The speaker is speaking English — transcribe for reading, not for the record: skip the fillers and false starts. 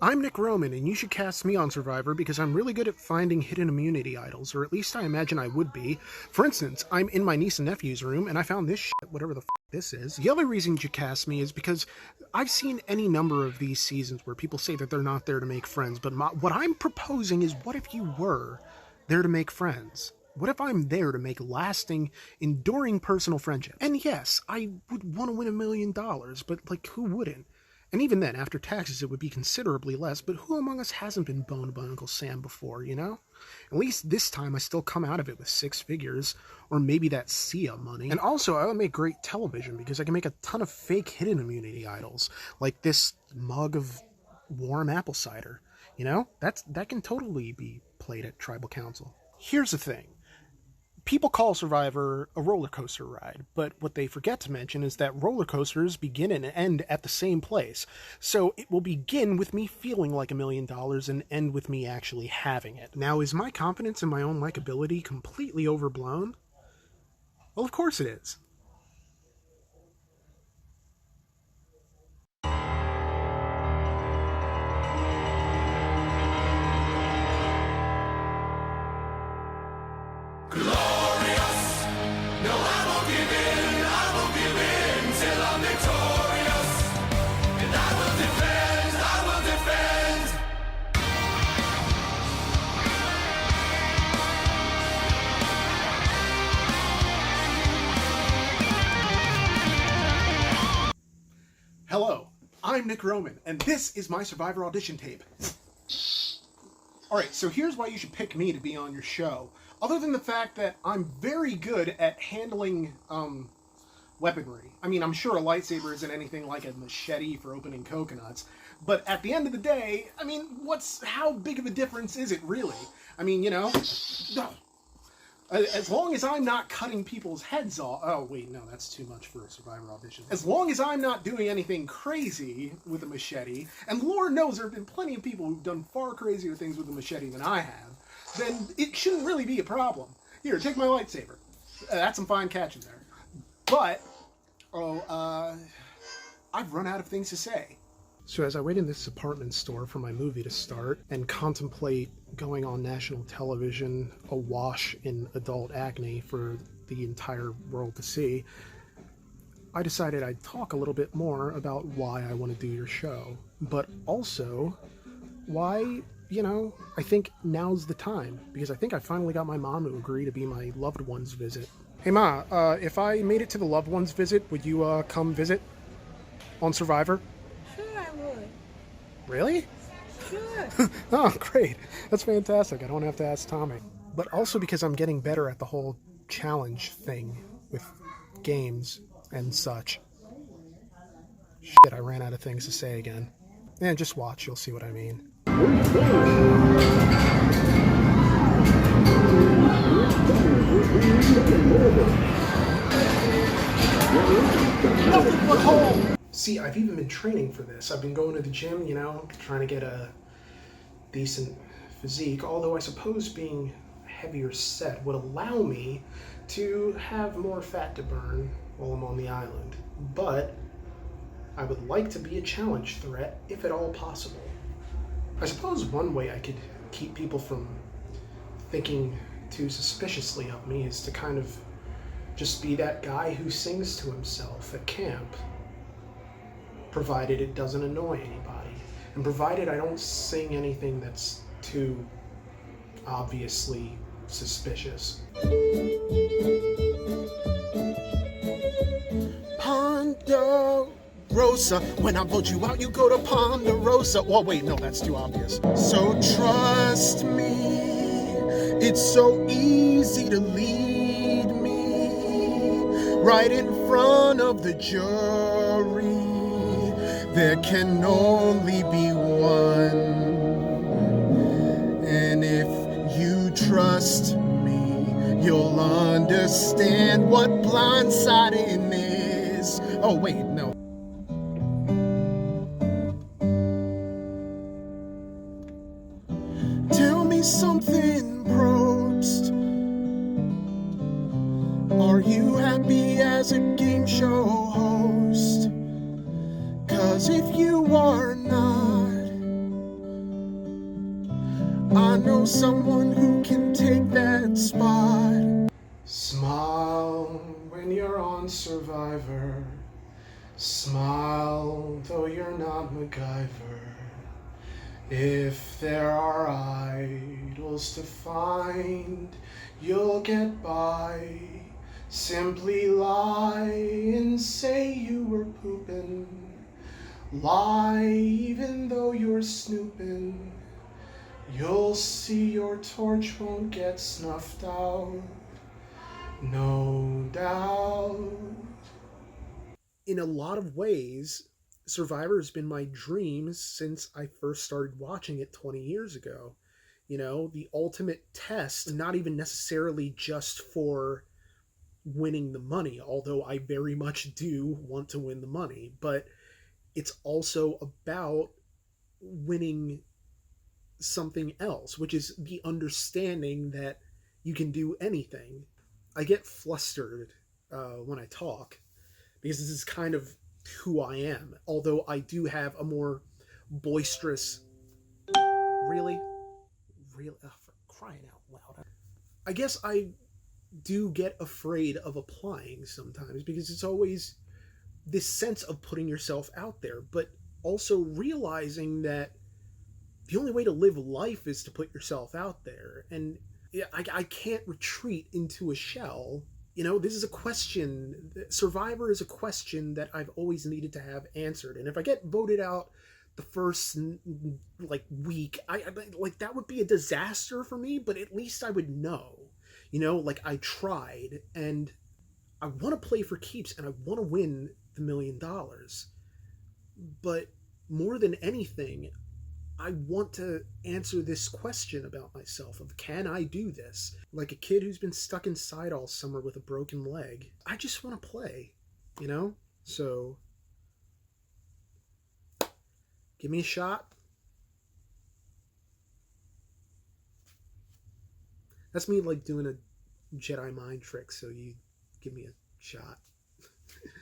I'm Nick Roman, and you should cast me on Survivor because I'm really good at finding hidden immunity idols, or at least I imagine I would be. For instance, I'm in my niece and nephew's room, and I found this shit, whatever the this is. The other reason you should cast me is because I've seen any number of these seasons where people say that they're not there to make friends, but what I'm proposing is, what if you were there to make friends? What if I'm there to make lasting, enduring personal friendship? And yes, I would want to win $1 million, but who wouldn't? And even then, after taxes, it would be considerably less, but who among us hasn't been boned by Uncle Sam before, you know? At least this time I still come out of it with 6 figures, or maybe that Sia money. And also, I would make great television because I can make a ton of fake hidden immunity idols, like this mug of warm apple cider. You know? That can totally be played at Tribal Council. Here's the thing. People call Survivor a roller coaster ride, but what they forget to mention is that roller coasters begin and end at the same place. So it will begin with me feeling like $1 million and end with me actually having it. Now, is my confidence in my own likability completely overblown? Well, of course it is. Hello, I'm Nick Roman, and this is my Survivor audition tape. Alright, so here's why you should pick me to be on your show. Other than the fact that I'm very good at handling, weaponry. I mean, I'm sure a lightsaber isn't anything like a machete for opening coconuts, but at the end of the day, I mean, how big of a difference is it really? I mean, you know, as long as I'm not cutting people's heads off... Oh, wait, no, that's too much for a Survivor audition. As long as I'm not doing anything crazy with a machete, and Lord knows there have been plenty of people who've done far crazier things with a machete than I have, then it shouldn't really be a problem. Here, take my lightsaber. That's some fine catching there. But, I've run out of things to say. So as I wait in this apartment store for my movie to start and contemplate going on national television awash in adult acne for the entire world to see, I decided I'd talk a little bit more about why I want to do your show, but also why, you know, I think now's the time, because I think I finally got my mom to agree to be my loved one's visit. Hey Ma, if I made it to the loved one's visit, would you come visit on Survivor? Really? Sure. Oh, great. That's fantastic. I don't have to ask Tommy. But also because I'm getting better at the whole challenge thing with games and such. Shit, I ran out of things to say again. And just watch, you'll see what I mean. Nothing but home! See, I've even been training for this. I've been going to the gym, you know, trying to get a decent physique, although I suppose being heavier set would allow me to have more fat to burn while I'm on the island. But I would like to be a challenge threat, if at all possible. I suppose one way I could keep people from thinking too suspiciously of me is to kind of just be that guy who sings to himself at camp, provided it doesn't annoy anybody, and provided I don't sing anything that's too obviously suspicious. Ponderosa, when I vote you out, you go to Ponderosa. Oh wait, no, that's too obvious. So trust me, it's so easy to lead me right in front of the jury. There can only be one, and if you trust me, you'll understand what blindsiding is. Oh wait, no. Tell me something, Probst. Are you happy as a game show host? 'Cause if you are not, I know someone who can take that spot. Smile when you're on Survivor. Smile though you're not MacGyver. If there are idols to find, you'll get by. Simply lie and say you were pooping. Lie even though you're snooping. You'll see your torch won't get snuffed out. No doubt. In a lot of ways, Survivor has been my dream since I first started watching it 20 years ago. You know, the ultimate test, not even necessarily just for winning the money, although I very much do want to win the money, but it's also about winning something else, which is the understanding that you can do anything. I get flustered when I talk because this is kind of who I am, although I do have a more boisterous. Really? Really? Oh, for crying out loud. I guess I do get afraid of applying sometimes because it's always this sense of putting yourself out there, but also realizing that the only way to live life is to put yourself out there. And yeah, I can't retreat into a shell. You know, this is a question. Survivor is a question that I've always needed to have answered. And if I get voted out the first like week, I like that would be a disaster for me. But at least I would know. You know, like I tried, and I want to play for keeps, and I want to win the $1,000,000. But more than anything, I want to answer this question about myself of can I do this? Like a kid who's been stuck inside all summer with a broken leg. I just want to play, you know? So give me a shot. That's me like doing a Jedi mind trick, so you give me a shot.